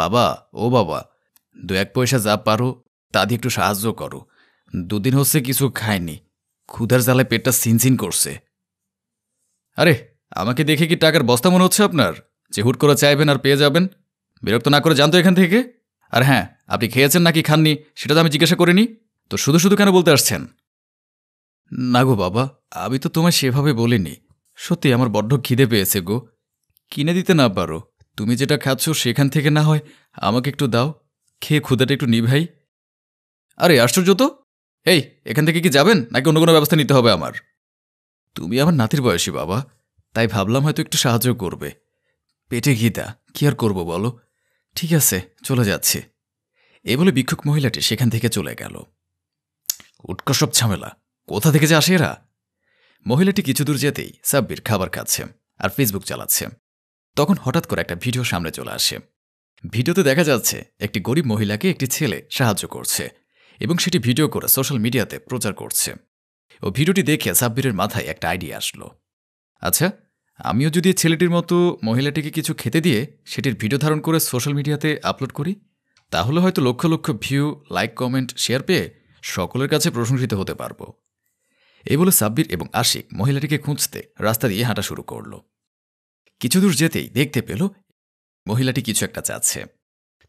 বাবা, ও বাবা, 2-1 পয়সা যা পারো তা দিয়ে একটু সাহায্য করো। 2 দিন হচ্ছে কিছু খাইনি, ক্ষুধার জ্বালায় পেটটা সিনসিন করছে। আরে, আমাকে দেখে কি টাকার বস্তা মনে হচ্ছে আপনার, যে হুট করে চাইবেন আর পেয়ে যাবেন? বিরক্ত না করে জানতো এখান থেকে। আর হ্যাঁ, আপনি খেয়েছেন নাকি খাননি সেটা তো আমি জিজ্ঞাসা করিনি, তো শুধু শুধু কেন বলতে আসছেন? না গো বাবা, আমি তো তোমায় সেভাবে বলিনি। সত্যি আমার বড্ড খিদে পেয়েছে গো। কিনে দিতে না পারো, তুমি যেটা খাচ্ছ সেখান থেকে না হয় আমাকে একটু দাও, খেয়ে ক্ষুধাটা একটু নিভাই। আরে আশ্চর্য তো! এই, এখান থেকে কি যাবেন নাকি অন্য কোনো ব্যবস্থা নিতে হবে আমার? তুমি আমার নাতির বয়সী বাবা, তাই ভাবলাম হয়তো একটু সাহায্য করবে। পেটে ঘিদা, কি আর করবো বলো। ঠিক আছে, চলে যাচ্ছে। এ বলে ভিক্ষুক মহিলাটি সেখান থেকে চলে গেল। উৎকট সব ঝামেলা, কোথা থেকে যে আসে এরা? মহিলাটি কিছু দূর যেতেই সাব্বির খাবার খাচ্ছে আর ফেসবুক চালাচ্ছে। তখন হঠাৎ করে একটা ভিডিও সামনে চলে আসে। ভিডিওতে দেখা যাচ্ছে একটি গরিব মহিলাকে একটি ছেলে সাহায্য করছে এবং সেটি ভিডিও করে সোশ্যাল মিডিয়াতে প্রচার করছে। ও ভিডিওটি দেখে সাব্বিরের মাথায় একটা আইডিয়া আসলো। আচ্ছা, আমিও যদি ছেলেটির মতো মহিলাটিকে কিছু খেতে দিয়ে সেটির ভিডিও ধারণ করে সোশ্যাল মিডিয়াতে আপলোড করি, তাহলে হয়তো lakh lakh view, like, comment, share পেয়ে সকলের কাছে প্রশংসিত হতে পারব। এই বলে সাব্বির এবং আশিক মহিলাটিকে খুঁজতে রাস্তা দিয়ে হাঁটা শুরু করল। কিছু দূর যেতেই দেখতে পেল মহিলাটি কিছু একটা চাচ্ছে।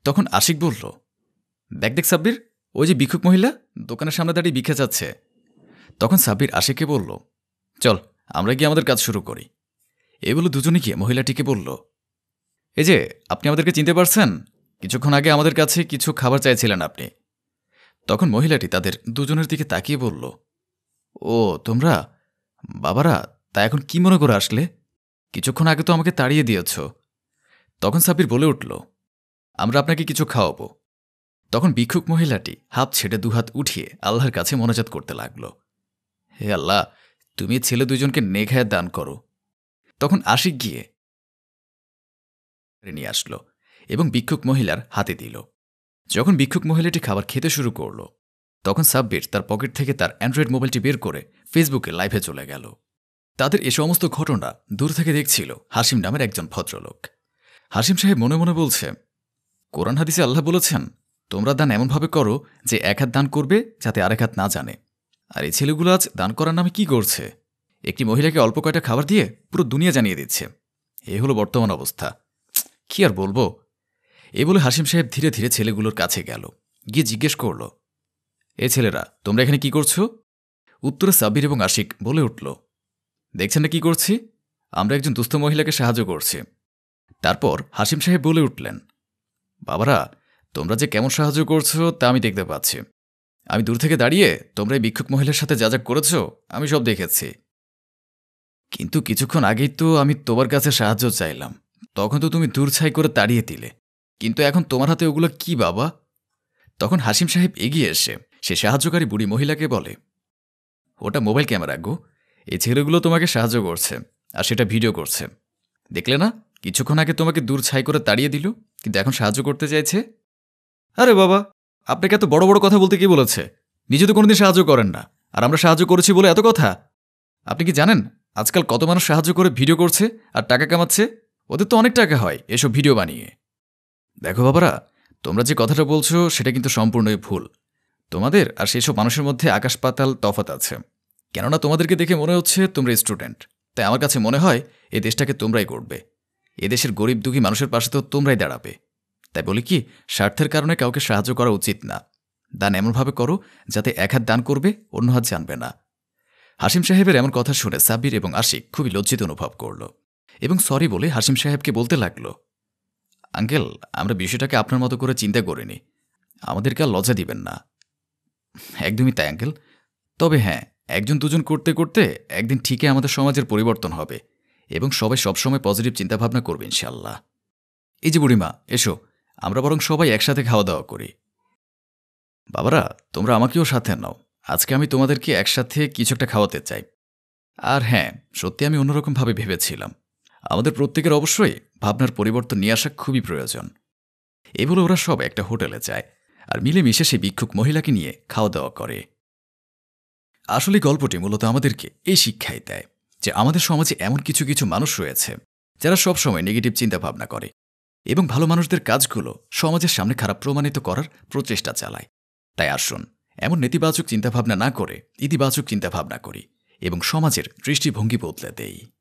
তখন আশিক বলল, দেখ দেখ সাব্বির, ওই যে ভিক্ষুক মহিলা দোকানের সামনে দাঁড়িয়ে ভিক্ষা চাচ্ছে। তখন সাব্বির আশিককে বলল, চল আমরা গিয়ে আমাদের কাজ শুরু করি। এই বলে দুজনে গিয়ে মহিলাটিকে বলল, এই যে, আপনি আমাদেরকে চিনতে পারছেন? কিছুক্ষণ আগে আমাদের কাছে কিছু খাবার চাইছিলেন আপনি। তখন মহিলাটি তাদের দুজনের দিকে তাকিয়ে বলল, ও তোমরা, বাবারা, তা এখন কি মনে করে আসলে? কিছুক্ষণ আগে তো আমাকে তাড়িয়ে দিয়েছ। তখন সাব্বির বলে উঠল, আমরা আপনাকে কিছু খাওয়াবো। তখন ভিক্ষুক মহিলাটি হাত ছেড়ে দুহাত উঠিয়ে আল্লাহর কাছে মোনাজাত করতে লাগল, হে আল্লাহ, তুমি ছেলে দুজনকে নেঘায় দান করো। তখন আশিক গিয়ে নিয়ে আসলো এবং ভিক্ষুক মহিলার হাতে দিল। যখন ভিক্ষুক মহিলাটি খাবার খেতে শুরু করল, তখন সাব্বির তার পকেট থেকে তার অ্যান্ড্রয়েড মোবাইলটি বের করে ফেসবুকে লাইভে চলে গেল। তাদের এ সমস্ত ঘটনা দূর থেকে দেখছিল হাসিম নামের একজন ভদ্রলোক। হাসিম সাহেব মনে মনে বলছে, কোরআন হাদিসে আল্লাহ বলেছেন, তোমরা দান এমনভাবে করো যে এক হাত দান করবে যাতে আরেক হাত না জানে। আর এই ছেলেগুলো আজ দান করার নামে কি করছে? একটি মহিলাকে অল্প কয়টা খাবার দিয়ে পুরো দুনিয়া জানিয়ে দিচ্ছে। এ হলো বর্তমান অবস্থা, কি আর বলবো। এ বলে হাসিম সাহেব ধীরে ধীরে ছেলেগুলোর কাছে গেল, গিয়ে জিজ্ঞেস করল, এ ছেলেরা, তোমরা এখানে কি করছো? উত্তরে সাব্বির এবং আশিক বলে উঠল, দেখছেন না কি করছি? আমরা একজন দুস্থ মহিলাকে সাহায্য করছি। তারপর হাসিম সাহেব বলে উঠলেন, বাবারা, তোমরা যে কেমন সাহায্য করছো তা আমি দেখতে পাচ্ছি। আমি দূর থেকে দাঁড়িয়ে তোমরা এই ভিক্ষুক মহিলার সাথে যা যা করেছ আমি সব দেখেছি। কিন্তু কিছুক্ষণ আগেই তো আমি তোমার কাছে সাহায্য চাইলাম, তখন তো তুমি দূর ছাই করে তাড়িয়ে দিলে। কিন্তু এখন তোমার হাতে ওগুলো কি বাবা? তখন হাসিম সাহেব এগিয়ে এসে সে সাহায্যকারী বুড়ি মহিলাকে বলে, ওটা মোবাইল ক্যামেরা গো, এই ছেলেগুলো তোমাকে সাহায্য করছে আর সেটা ভিডিও করছে। দেখলে না, কিছুক্ষণ আগে তোমাকে দূর ছাই করে তাড়িয়ে দিল, কিন্তু এখন সাহায্য করতে চাইছে। আরে বাবা, আপনাকে এত বড় বড় কথা বলতে কি বলেছে? নিজে তো কোনোদিন সাহায্য করেন না, আর আমরা সাহায্য করেছি বলে এত কথা? আপনি কি জানেন আজকাল কত মানুষ সাহায্য করে ভিডিও করছে আর টাকা কামাচ্ছে? ওদের তো অনেক টাকা হয় এসব ভিডিও বানিয়ে। দেখো বাবারা, তোমরা যে কথাটা বলছো সেটা কিন্তু সম্পূর্ণই ভুল। তোমাদের আর সেসব মানুষের মধ্যে আকাশ পাতাল তফাত আছে। কেননা তোমাদেরকে দেখে মনে হচ্ছে তোমরা স্টুডেন্ট, তাই আমার কাছে মনে হয় এই দেশটাকে তোমরাই করবে। এদেশের গরিব দুঃখী মানুষের পাশে তো তোমরাই দাঁড়াবে। তাই বলি কি, স্বার্থের কারণে কাউকে সাহায্য করা উচিত না। দান এমনভাবে করো যাতে এক হাত দান করবে, অন্য হাত জানবে না। হাসিম সাহেবের এমন কথা শুনে সাব্বির এবং আশিক খুবই লজ্জিত অনুভব করল এবং সরি বলে হাসিম সাহেবকে বলতে লাগল, আঙ্কেল, আমরা বিষয়টাকে আপনার মতো করে চিন্তা করিনি, আমাদেরকে আর লজ্জা দিবেন না। একদমই তাই আঙ্কেল, তবে হ্যাঁ, একজন দুজন করতে করতে একদিন ঠিকই আমাদের সমাজের পরিবর্তন হবে এবং সবাই সবসময় পজিটিভ চিন্তাভাবনা করবে ইনশাল্লাহ। এই যে বুড়িমা, এসো, আমরা বরং সবাই একসাথে খাওয়া দাওয়া করি। বাবারা, তোমরা আমাকেও সাথে নাও, আজকে আমি তোমাদেরকে একসাথে কিছু একটা খাওয়াতে চাই। আর হ্যাঁ, সত্যি আমি অন্যরকমভাবে ভেবেছিলাম। আমাদের প্রত্যেকের অবশ্যই ভাবনার পরিবর্তন নিয়ে আসা খুবই প্রয়োজন। এই বলে ওরা সব একটা হোটেলে যায় আর মিলেমিশে সেই ভিক্ষুক মহিলাকে নিয়ে খাওয়া দাওয়া করে। আসলে গল্পটি মূলত আমাদেরকে এই শিক্ষাই দেয় যে আমাদের সমাজে এমন কিছু কিছু মানুষ রয়েছে যারা সবসময় নেগেটিভ চিন্তাভাবনা করে, এবং ভালো মানুষদের কাজগুলো সমাজের সামনে খারাপ প্রমাণিত করার প্রচেষ্টা চালায়। তাই আসুন এমন নেতিবাচক চিন্তাভাবনা না করে ইতিবাচক চিন্তাভাবনা করি এবং সমাজের দৃষ্টিভঙ্গি বদলে দেই।